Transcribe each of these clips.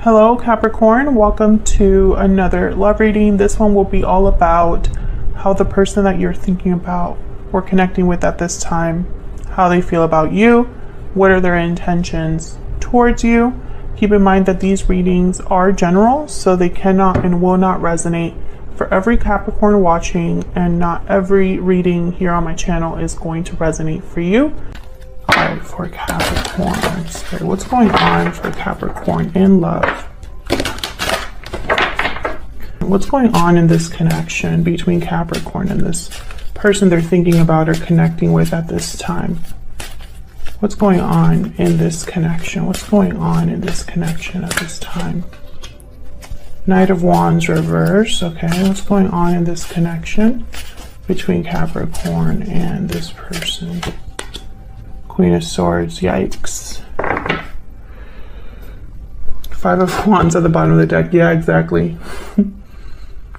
Hello Capricorn, welcome to another love reading. This one will be all about how the person that you're thinking about or connecting with at this time, how they feel about you, what are their intentions towards you. Keep in mind that these readings are general, so they cannot and will not resonate for every Capricorn watching, and not every reading here on my channel is going to resonate for you. Alright, for Capricorn, okay, what's going on for Capricorn in love? What's going on in this connection between Capricorn and this person they're thinking about or connecting with at this time? What's going on in this connection? What's going on in this connection at this time? Knight of Wands reverse, okay, what's going on in this connection between Capricorn and this person? Queen of Swords, yikes. Five of Wands at the bottom of the deck, yeah, exactly.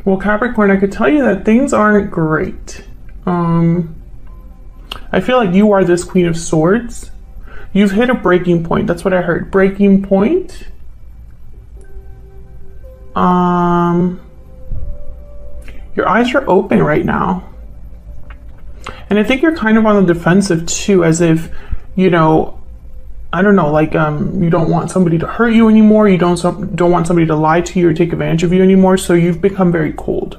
Well, Capricorn, I could tell you that things aren't great. I feel like you are this Queen of Swords. You've hit a breaking point, that's what I heard, breaking point. Your eyes are open right now. And I think you're kind of on the defensive too, as if, you know, I don't know, like you don't want somebody to hurt you anymore. You don't want somebody to lie to you or take advantage of you anymore. So you've become very cold,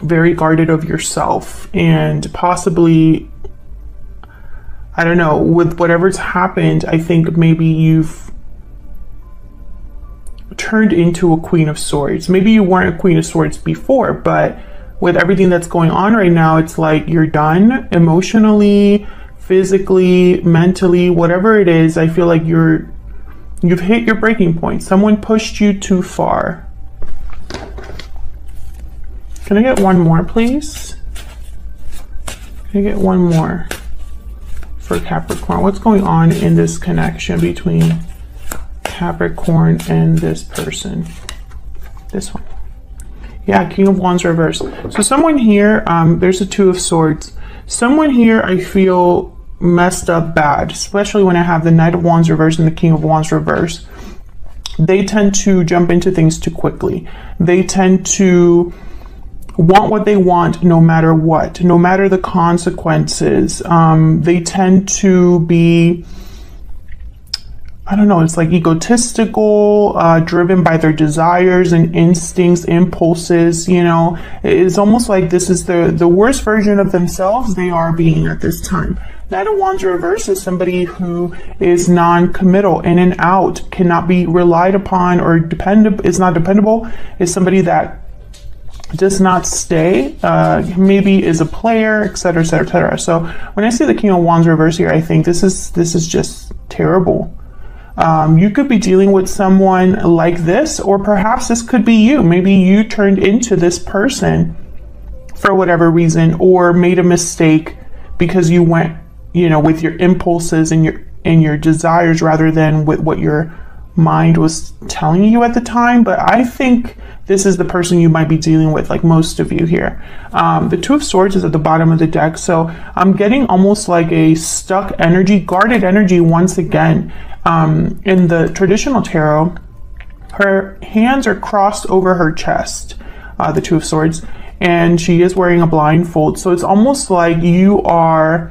very guarded of yourself, and possibly, I don't know, with whatever's happened, I think maybe you've turned into a Queen of Swords. Maybe you weren't a Queen of Swords before, but with everything that's going on right now, it's like you're done emotionally, physically, mentally, whatever it is. I feel like you've hit your breaking point. Someone pushed you too far. Can I get one more, please? Can I get one more for Capricorn? What's going on in this connection between Capricorn and this person? This one. Yeah, King of Wands reverse. So someone here, there's a Two of Swords. Someone here I feel messed up bad, especially when I have the Knight of Wands reverse and the King of Wands reverse. They tend to jump into things too quickly. They tend to want what they want no matter what, no matter the consequences. They tend to be, I don't know, it's like egotistical, driven by their desires and instincts, impulses, you know. It's almost like this is the worst version of themselves they are being at this time. Knight of Wands reverse is somebody who is non-committal, in and out, cannot be relied upon, or is not dependable, is somebody that does not stay, maybe is a player, etc., etc., etc. So when I see the King of Wands reverse here, I think this is just terrible. You could be dealing with someone like this, or perhaps this could be you. Maybe you turned into this person for whatever reason, or made a mistake because you went, you know, with your impulses and your desires rather than with what your mind was telling you at the time. But I think this is the person you might be dealing with, like most of you here. The Two of Swords is at the bottom of the deck, so I'm getting almost like a stuck energy, guarded energy once again. In the traditional tarot, her hands are crossed over her chest, the Two of Swords, and she is wearing a blindfold. So it's almost like you are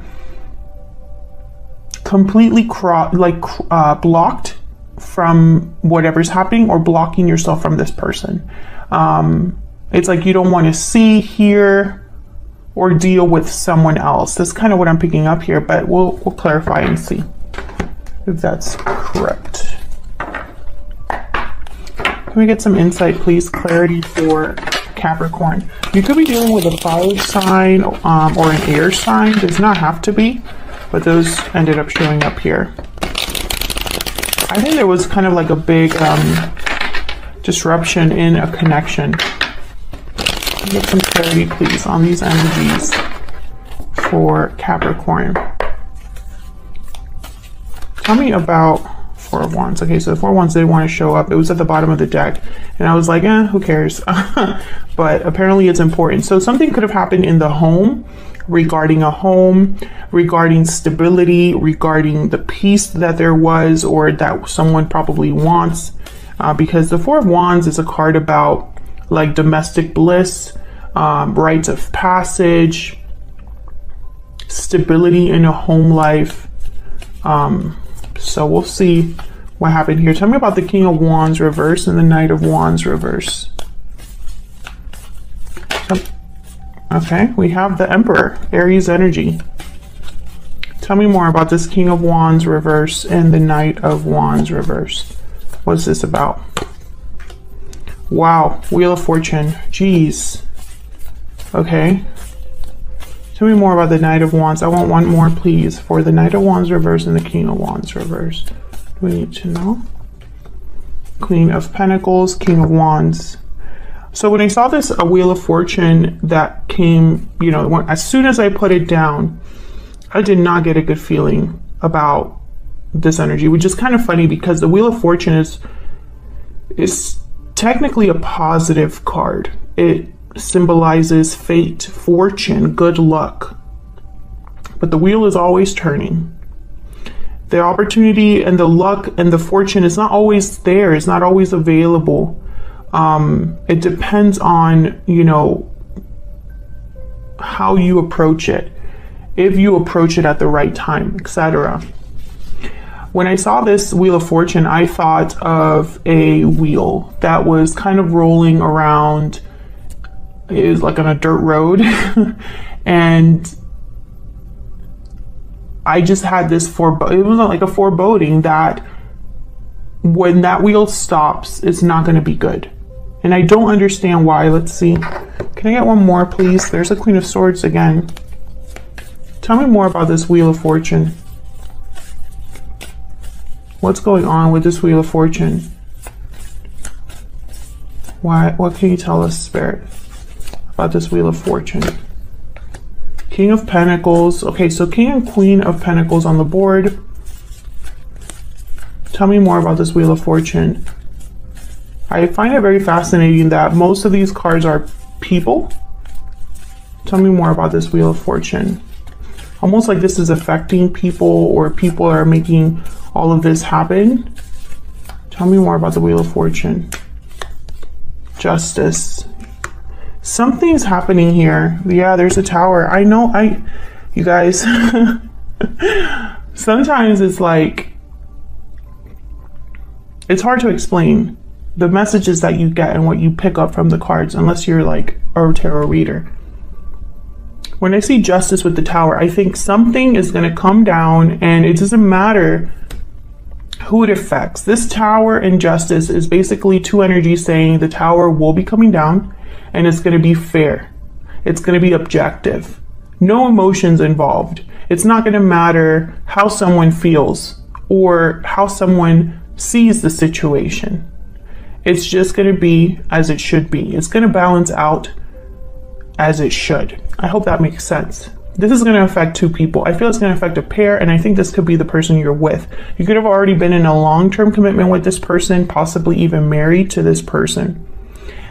completely blocked from whatever's happening, or blocking yourself from this person. It's like you don't want to see, hear, or deal with someone else. That's kind of what I'm picking up here, but we'll clarify and see if that's correct. Can we get some insight, please? Clarity for Capricorn. You could be dealing with a fire sign or an air sign. Does not have to be, but those ended up showing up here. I think there was kind of like a big disruption in a connection. Get some clarity, please, on these energies for Capricorn. Tell me about Four of Wands. Okay, so the Four of Wands didn't want to show up. It was at the bottom of the deck, and I was like, who cares? But apparently it's important. So something could have happened in the home, regarding a home, regarding stability, regarding the peace that there was, or that someone probably wants because the Four of Wands is a card about like domestic bliss, rites of passage, stability in a home life. So we'll see what happened here. Tell me about the King of Wands reverse and the Knight of Wands reverse. Okay, we have the Emperor, Aries energy. Tell me more about this King of Wands reverse and the Knight of Wands reverse. What's this about? Wow, Wheel of Fortune. Jeez. Okay. Tell me more about the Knight of Wands. I want one more, please, for the Knight of Wands reverse and the King of Wands reverse. Do we need to know? Queen of Pentacles, King of Wands. So when I saw this, a Wheel of Fortune that came, you know, as soon as I put it down, I did not get a good feeling about this energy, which is kind of funny because the Wheel of Fortune is technically a positive card. It symbolizes fate, fortune, good luck. But the wheel is always turning. The opportunity and the luck and the fortune is not always there. It's not always available. It depends on, you know, how you approach it. If you approach it at the right time, etc. When I saw this Wheel of Fortune, I thought of a wheel that was kind of rolling around. It was like on a dirt road. And I just had this it was like a foreboding that when that wheel stops, it's not going to be good. And I don't understand why. Let's see. Can I get one more, please? There's a Queen of Swords again. Tell me more about this Wheel of Fortune. What's going on with this Wheel of Fortune? What can you tell us, Spirit, about this Wheel of Fortune? King of Pentacles. Okay, so King and Queen of Pentacles on the board. Tell me more about this Wheel of Fortune. I find it very fascinating that most of these cards are people. Tell me more about this Wheel of Fortune. Almost like this is affecting people, or people are making all of this happen. Tell me more about the Wheel of Fortune. Justice. Something's happening here. Yeah, there's a tower. I know, you guys, sometimes it's like, it's hard to explain the messages that you get and what you pick up from the cards, unless you're like a tarot reader. When I see Justice with the Tower, I think something is going to come down, and it doesn't matter who it affects. This Tower and Justice is basically two energies saying the Tower will be coming down, and it's going to be fair. It's going to be objective. No emotions involved. It's not going to matter how someone feels or how someone sees the situation. It's just going to be as it should be. It's going to balance out as it should. I hope that makes sense. This is going to affect two people. I feel it's going to affect a pair, and I think this could be the person you're with. You could have already been in a long-term commitment with this person, possibly even married to this person.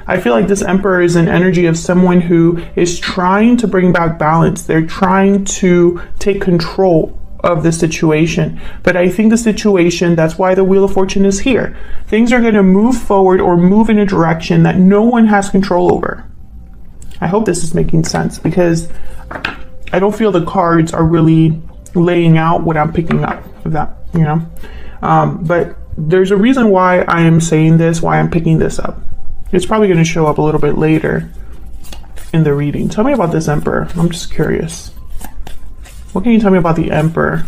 I feel like this Emperor is an energy of someone who is trying to bring back balance. They're trying to take control of the situation. But I think the situation, that's why the Wheel of Fortune is here. Things are going to move forward or move in a direction that no one has control over. I hope this is making sense, because I don't feel the cards are really laying out what I'm picking up of that, you know. But there's a reason why I am saying this, why I'm picking this up. It's probably going to show up a little bit later in the reading. Tell me about this Emperor. I'm just curious. What can you tell me about the Emperor?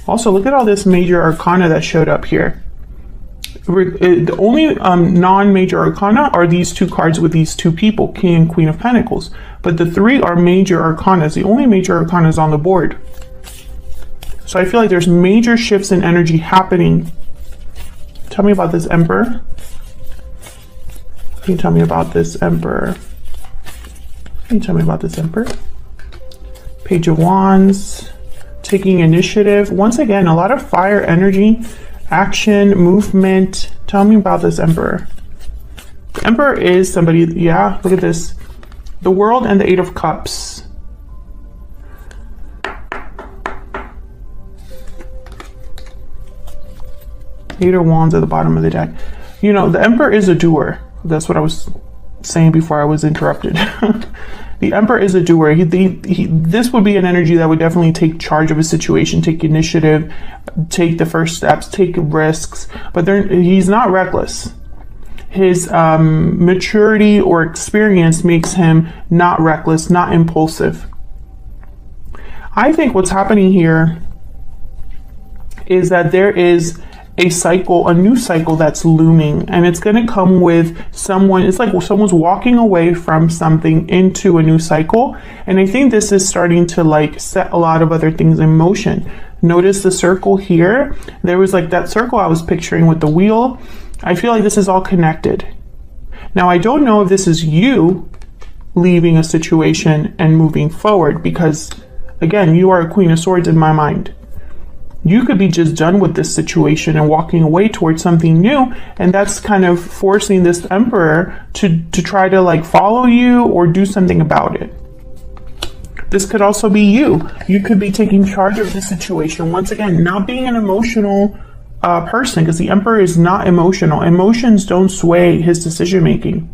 Also, look at all this major arcana that showed up here. The only non-major arcana are these two cards with these two people, King and Queen of Pentacles. But the three are major arcanas. The only major arcana is on the board. So I feel like there's major shifts in energy happening. Tell me about this Emperor. Can you tell me about this Emperor? Can you tell me about this Emperor? Page of Wands. Taking initiative. Once again, a lot of fire energy. Action, movement. Tell me about this Emperor. The Emperor is somebody, yeah, look at this. The World and the Eight of Cups. Eight of Wands at the bottom of the deck. You know, the Emperor is a doer. That's what I was saying before I was interrupted. The Emperor is a doer. This would be an energy that would definitely take charge of a situation, take initiative, take the first steps, take risks. But he's not reckless. His maturity or experience makes him not reckless, not impulsive. I think what's happening here is that there is a cycle, a new cycle that's looming, and it's going to come with someone. It's like someone's walking away from something into a new cycle, and I think this is starting to like set a lot of other things in motion. Notice the circle here. There was like that circle I was picturing with the wheel. I feel like this is all connected. Now, I don't know if this is you leaving a situation and moving forward, because again, you are a Queen of Swords in my mind. You could be just done with this situation and walking away towards something new, and that's kind of forcing this Emperor to try to like follow you or do something about it. This could also be you. You could be taking charge of the situation. Once again, not being an emotional person, because the Emperor is not emotional. Emotions don't sway his decision making.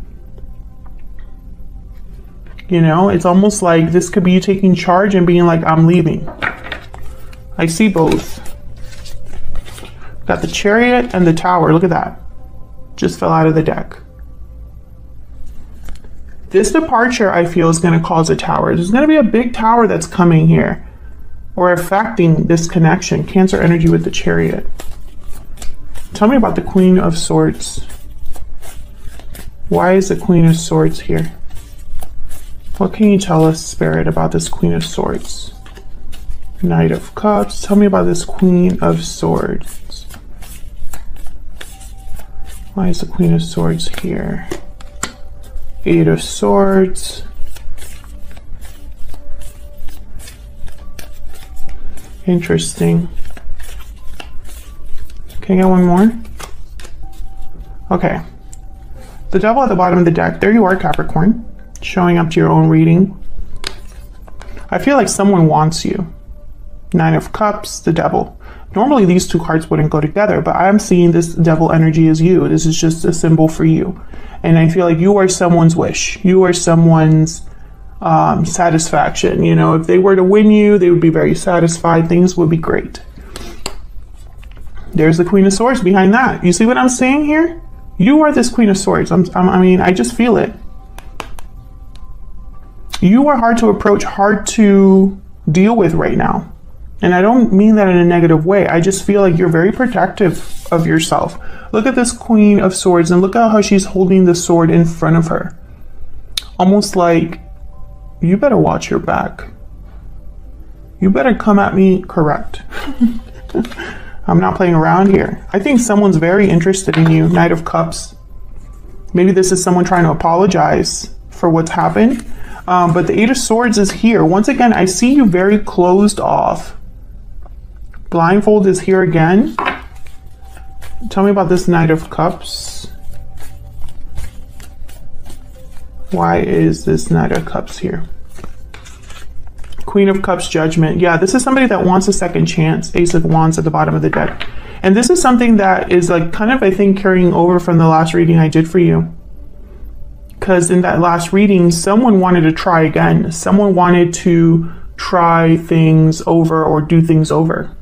You know, it's almost like this could be you taking charge and being like, I'm leaving. I see both. Got the Chariot and the Tower. Look at that. Just fell out of the deck. This departure, I feel, is going to cause a tower. There's going to be a big tower that's coming here or affecting this connection. Cancer energy with the Chariot. Tell me about the Queen of Swords. Why is the Queen of Swords here? What can you tell us, Spirit, about this Queen of Swords? Knight of Cups. Tell me about this Queen of Swords. Why is the Queen of Swords here? Eight of Swords. Interesting. Can I get one more? Okay. The Devil at the bottom of the deck. There you are, Capricorn. Showing up to your own reading. I feel like someone wants you. Nine of Cups, the Devil. Normally these two cards wouldn't go together, but I'm seeing this Devil energy as you. This is just a symbol for you. And I feel like you are someone's wish. You are someone's satisfaction. You know, if they were to win you, they would be very satisfied. Things would be great. There's the Queen of Swords behind that. You see what I'm saying here? You are this Queen of Swords. I mean, I just feel it. You are hard to approach, hard to deal with right now. And I don't mean that in a negative way. I just feel like you're very protective of yourself. Look at this Queen of Swords and look at how she's holding the sword in front of her. Almost like, you better watch your back. You better come at me correct. I'm not playing around here. I think someone's very interested in you. Knight of Cups. Maybe this is someone trying to apologize for what's happened. But the Eight of Swords is here. Once again, I see you very closed off. Blindfold is here again. Tell me about this Knight of Cups. Why is this Knight of Cups here? Queen of Cups, Judgment. Yeah, this is somebody that wants a second chance. Ace of Wands at the bottom of the deck. And this is something that is like kind of, I think, carrying over from the last reading I did for you. Because in that last reading, someone wanted to try again. Someone wanted to try things over or do things over.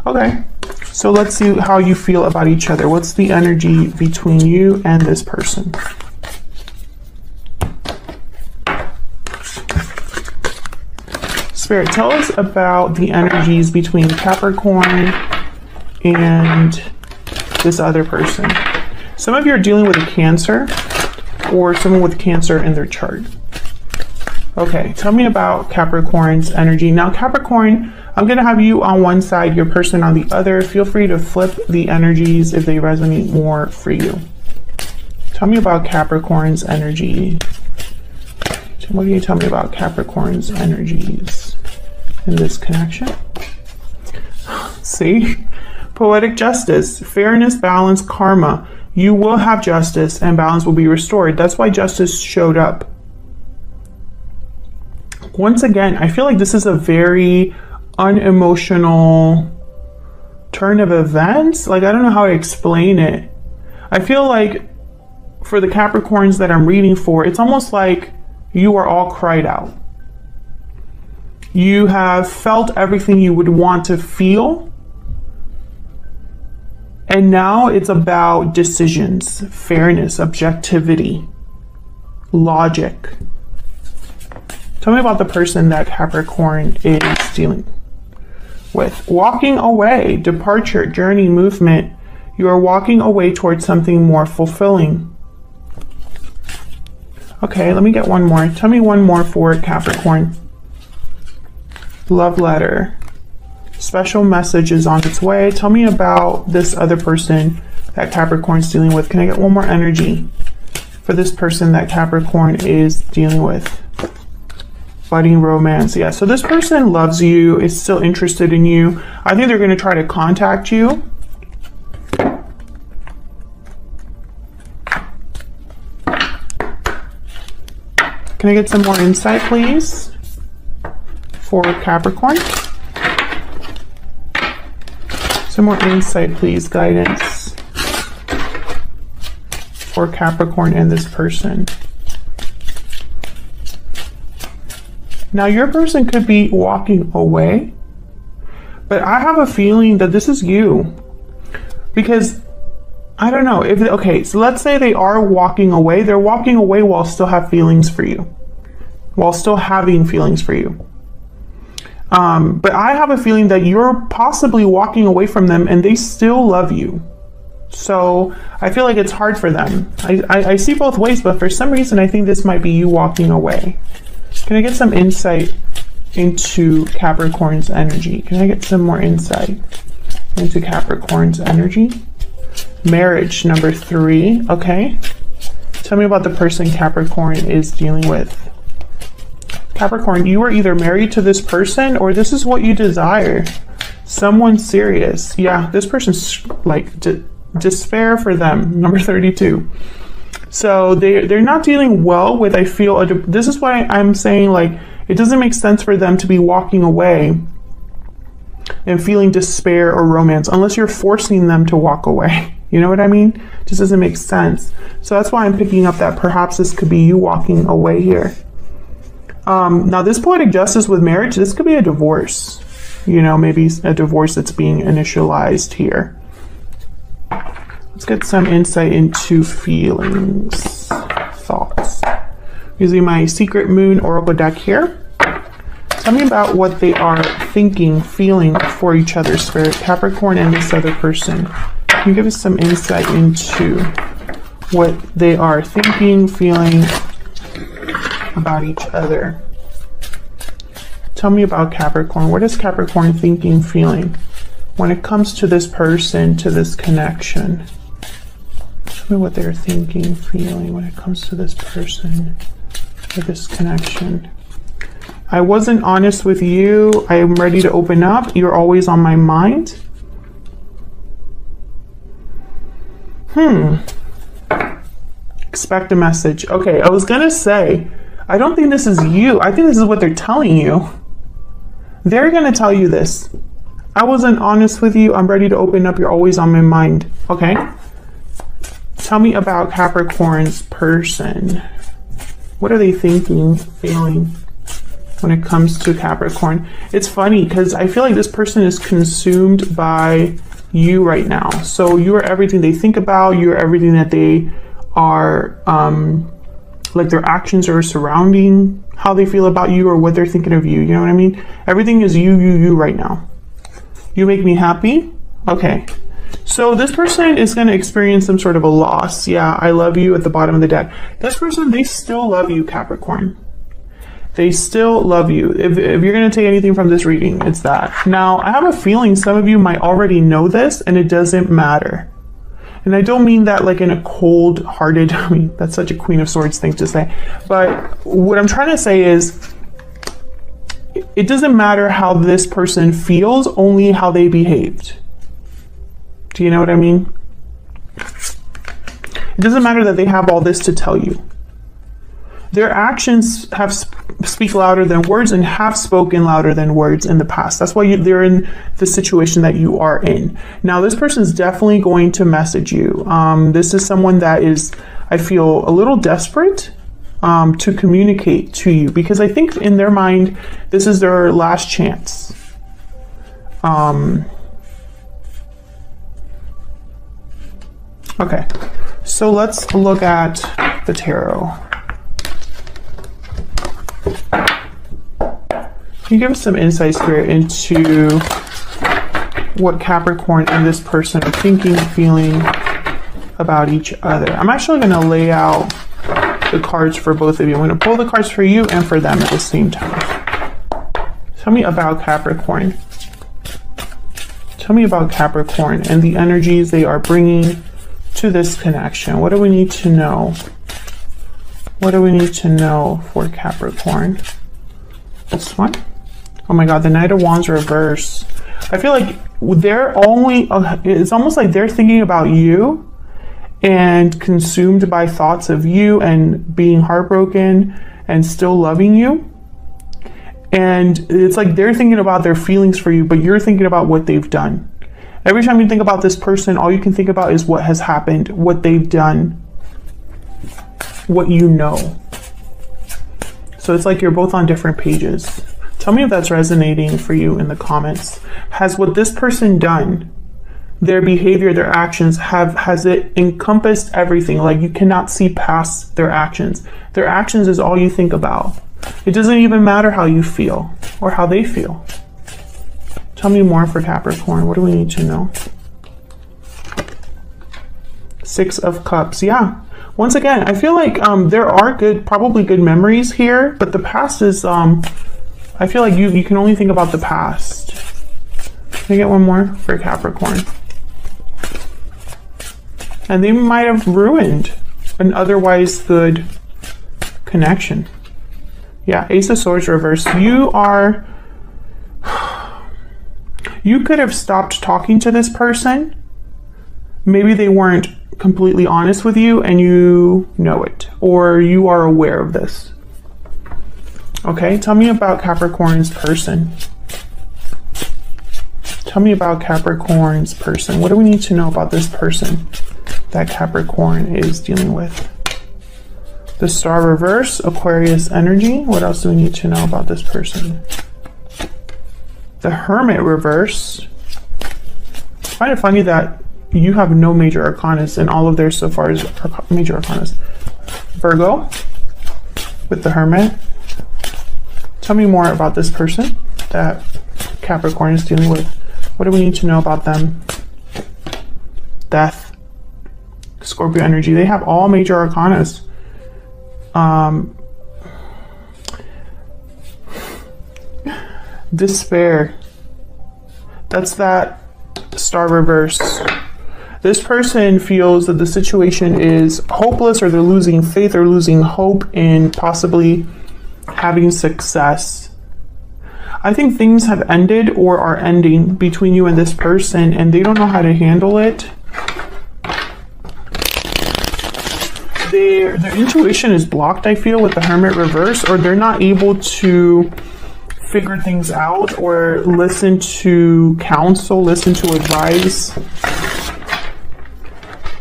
Okay, so let's see how you feel about each other. What's the energy between you and this person? Spirit, tell us about the energies between Capricorn and this other person. Some of you are dealing with a Cancer, or someone with Cancer in their chart. Okay, tell me about Capricorn's energy. Now, Capricorn, I'm going to have you on one side, your person on the other. Feel free to flip the energies if they resonate more for you. Tell me about Capricorn's energy. What can you tell me about Capricorn's energies in this connection? See? Poetic justice, fairness, balance, karma. You will have justice and balance will be restored. That's why justice showed up. Once again, I feel like this is a very unemotional turn of events. Like, I don't know how to explain it. I feel like for the Capricorns that I'm reading for, it's almost like you are all cried out. You have felt everything you would want to feel. And now it's about decisions, fairness, objectivity, logic. Tell me about the person that Capricorn is dealing with. Walking away, departure, journey, movement. You are walking away towards something more fulfilling. Okay, let me get one more. Tell me one more for Capricorn. Love letter. Special message is on its way. Tell me about this other person that Capricorn's dealing with. Can I get one more energy for this person that Capricorn is dealing with? Budding romance. Yeah, so this person loves you, is still interested in you. I think they're going to try to contact you. Can I get some more insight, please, for Capricorn? Some more insight, please, guidance for Capricorn and this person. Now, your person could be walking away, but I have a feeling that this is you. Because, I don't know, okay, so let's say they are walking away. They're walking away while still have feelings for you. While still having feelings for you. But I have a feeling that you're possibly walking away from them and they still love you. So I feel like it's hard for them. I see both ways, but for some reason I think this might be you walking away. Can I get some insight into Capricorn's energy? Can I get some more insight into Capricorn's energy? Marriage, number 3. Okay. Tell me about the person Capricorn is dealing with. Capricorn, you are either married to this person or this is what you desire. Someone serious. Yeah, this person's like despair for them. Number 32. So they're not dealing well with, I feel, this is why I'm saying, like, it doesn't make sense for them to be walking away and feeling despair or romance unless you're forcing them to walk away. You know what I mean? It just doesn't make sense. So that's why I'm picking up that perhaps this could be you walking away here. Now, this poetic justice with marriage, this could be a divorce. You know, maybe a divorce that's being initialized here. Let's get some insight into feelings, thoughts. Using my Secret Moon Oracle deck here. Tell me about what they are thinking, feeling for each other, Spirit. Capricorn and this other person. Can you give us some insight into what they are thinking, feeling about each other? Tell me about Capricorn. What is Capricorn thinking, feeling when it comes to this person, to this connection? Tell me what they're thinking, feeling when it comes to this person, or this connection. I wasn't honest with you. I am ready to open up. You're always on my mind. Expect a message. Okay, I was gonna say, I don't think this is you. I think this is what they're telling you. They're gonna tell you this. I wasn't honest with you. I'm ready to open up. You're always on my mind. Okay? Tell me about Capricorn's person. What are they thinking, feeling when it comes to Capricorn? It's funny because I feel like this person is consumed by you right now. So you are everything they think about. You are everything that they are, like their actions are surrounding how they feel about you or what they're thinking of you. You know what I mean? Everything is you right now. You make me happy. Okay. So this person is going to experience some sort of a loss. Yeah, I love you at the bottom of the deck. This person, they still love you, Capricorn. They still love you. If you're going to take anything from this reading, it's that. Now, I have a feeling some of you might already know this and it doesn't matter. And I don't mean that like in a cold-hearted, I mean, that's such a Queen of Swords thing to say. But what I'm trying to say is, it doesn't matter how this person feels, only how they behaved. Do you know what I mean? It doesn't matter that they have all this to tell you. their actions have speak louder than words and have spoken louder than words in the past. That's why they're in the situation that you are in. Now, this person is definitely going to message you. This is someone that is, I feel, a little desperate to communicate to you, because I think in their mind, this is their last chance. Okay, so let's look at the tarot. Can you give us some insight, Spirit, into what Capricorn and this person are thinking, feeling about each other? I'm actually going to lay out the cards for both of you. I'm going to pull the cards for you and for them at the same time. Tell me about Capricorn. Tell me about Capricorn and the energies they are bringing to this connection. What do we need to know? What do we need to know for Capricorn? This one. Oh my God, the Knight of Wands reverse. I feel like they're only, it's almost like they're thinking about you and consumed by thoughts of you and being heartbroken and still loving you. And it's like they're thinking about their feelings for you, but you're thinking about what they've done. Every time you think about this person, all you can think about is what has happened, what they've done, what you know. So it's like you're both on different pages. Tell me if that's resonating for you in the comments. Has what this person done, their behavior, their actions, has it encompassed everything? Like you cannot see past their actions. Their actions is all you think about. It doesn't even matter how you feel or how they feel. Tell me more for Capricorn. What do we need to know? Six of Cups. Yeah. Once again, I feel like there are probably good memories here, but the past is, I feel like you can only think about the past. Can I get one more for Capricorn? And they might have ruined an otherwise good connection. Yeah, Ace of Swords reversed. You could have stopped talking to this person. Maybe they weren't completely honest with you and you know it, or you are aware of this. Okay, tell me about Capricorn's person. Tell me about Capricorn's person. What do we need to know about this person that Capricorn is dealing with? The Star reverse, Aquarius energy. What else do we need to know about this person? The Hermit reverse. I find it funny that you have no major arcanas and all of theirs so far is major arcanas. Virgo with the Hermit. Tell me more about this person that Capricorn is dealing with. What do we need to know about them? Death. Scorpio energy. They have all major arcanas. Despair. That's that Star reverse. This person feels that the situation is hopeless, or they're losing faith or losing hope in possibly having success. I think things have ended or are ending between you and this person, and they don't know how to handle it. Their intuition is blocked, I feel, with the Hermit reverse, or they're not able to figure things out or listen to counsel, listen to advice.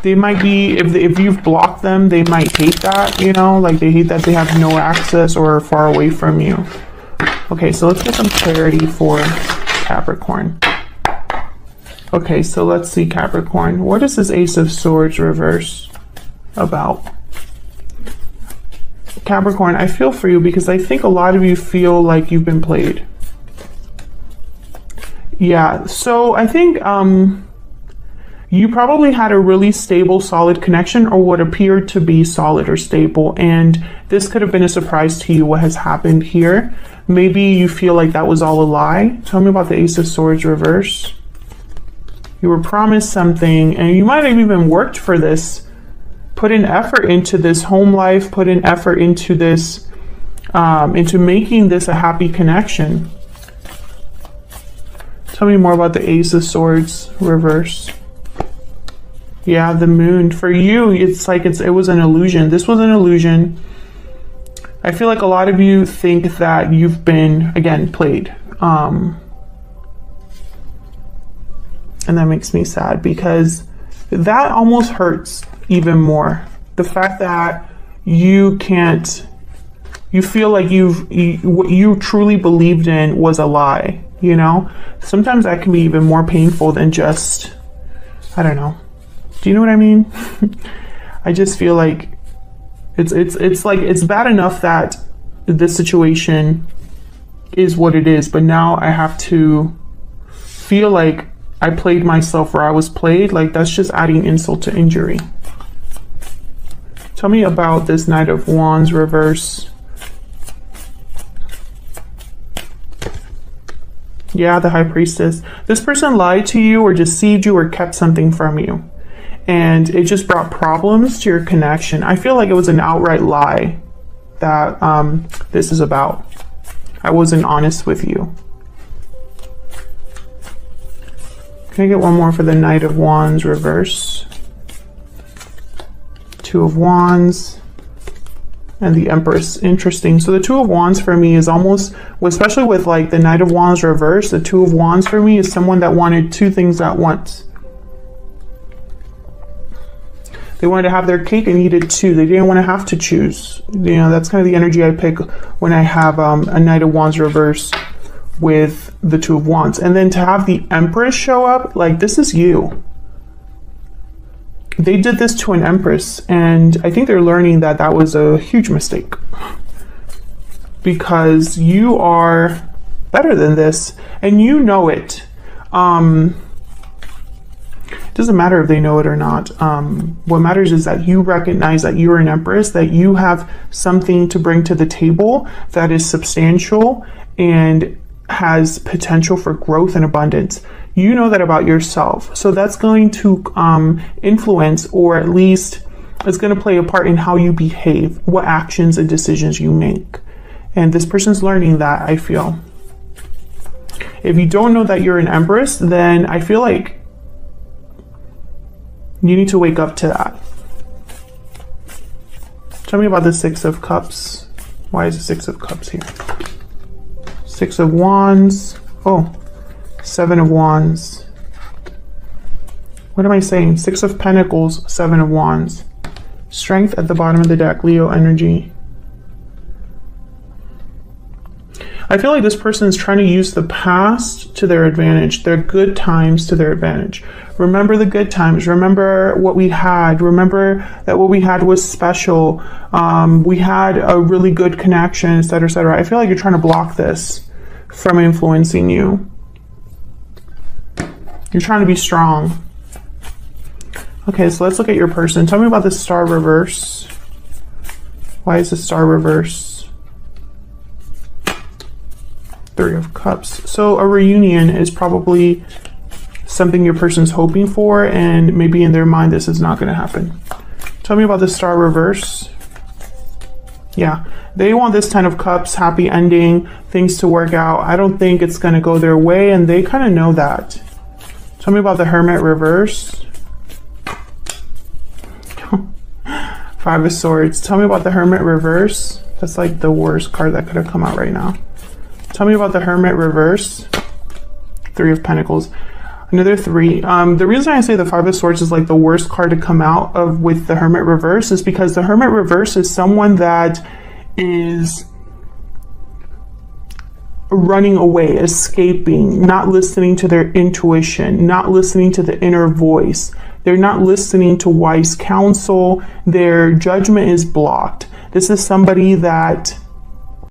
They might be, if you've blocked them, they might hate that, you know, like they hate that they have no access or are far away from you. Okay, so let's get some clarity for Capricorn. Okay, so let's see, Capricorn. What is this Ace of Swords reverse about? Capricorn, I feel for you because I think a lot of you feel like you've been played. Yeah, so I think you probably had a really stable, solid connection, or what appeared to be solid or stable, and this could have been a surprise to you, what has happened here. Maybe you feel like that was all a lie. Tell me about the Ace of Swords reverse. You were promised something, and you might have even worked for this, put in effort into this home life, put in effort into this, into making this a happy connection. Tell me more about the Ace of Swords reverse. Yeah, the Moon. For you, it's like it was an illusion. This was an illusion. I feel like a lot of you think that you've been, again, played. And that makes me sad, because that almost hurts even more. The fact that you can't, you feel like what you truly believed in was a lie, you know? Sometimes that can be even more painful than just, I don't know. Do you know what I mean? I just feel like it's like, it's bad enough that this situation is what it is, but now I have to feel like I played myself where I was played. Like, that's just adding insult to injury. Tell me about this Knight of Wands reverse. Yeah, the High Priestess. This person lied to you or deceived you or kept something from you, and it just brought problems to your connection. I feel like it was an outright lie that this is about. I wasn't honest with you. Can I get one more for the Knight of Wands reverse? Two of Wands and the Empress. Interesting. So the Two of Wands for me is almost, especially with like the Knight of Wands reverse, the Two of Wands for me is someone that wanted two things at once. They wanted to have their cake and eat it too. They didn't want to have to choose. You know, that's kind of the energy I pick when I have a Knight of Wands reverse with the Two of Wands. And then to have the Empress show up, like, this is you. They did this to an Empress, and I think they're learning that that was a huge mistake, because you are better than this, and you know it. It doesn't matter if they know it or not. What matters is that you recognize that you're an Empress, that you have something to bring to the table that is substantial and has potential for growth and abundance. You know that about yourself. So that's going to influence, or at least it's going to play a part in how you behave, what actions and decisions you make. And this person's learning that, I feel. If you don't know that you're an Empress, then I feel like you need to wake up to that. Tell me about the Six of Cups. Why is the Six of Cups here? Six of Wands. Oh, Seven of Wands. What am I saying? Six of Pentacles, Seven of Wands. Strength at the bottom of the deck, Leo energy. I feel like this person is trying to use the past to their advantage, their good times to their advantage. Remember the good times. Remember what we had. Remember that what we had was special. We had a really good connection, etc., etc. I feel like you're trying to block this from influencing you. You're trying to be strong. Okay, so let's look at your person. Tell me about the Star reverse. Why is the Star reverse? Three of Cups. So a reunion is probably something your person's hoping for, and maybe in their mind this is not going to happen. Tell me about the Star reverse. Yeah, they want this Ten of Cups, happy ending, things to work out. I don't think it's going to go their way, and they kind of know that. Tell me about the Hermit reverse. Five of Swords. Tell me about the Hermit reverse. That's like the worst card that could have come out right now. Tell me about the Hermit reverse. Three of Pentacles. Another three. The reason I say the Five of Swords is like the worst card to come out of with the Hermit reverse is because the Hermit reverse is someone that is running away, escaping, not listening to their intuition, not listening to the inner voice. They're not listening to wise counsel. Their judgment is blocked. This is somebody that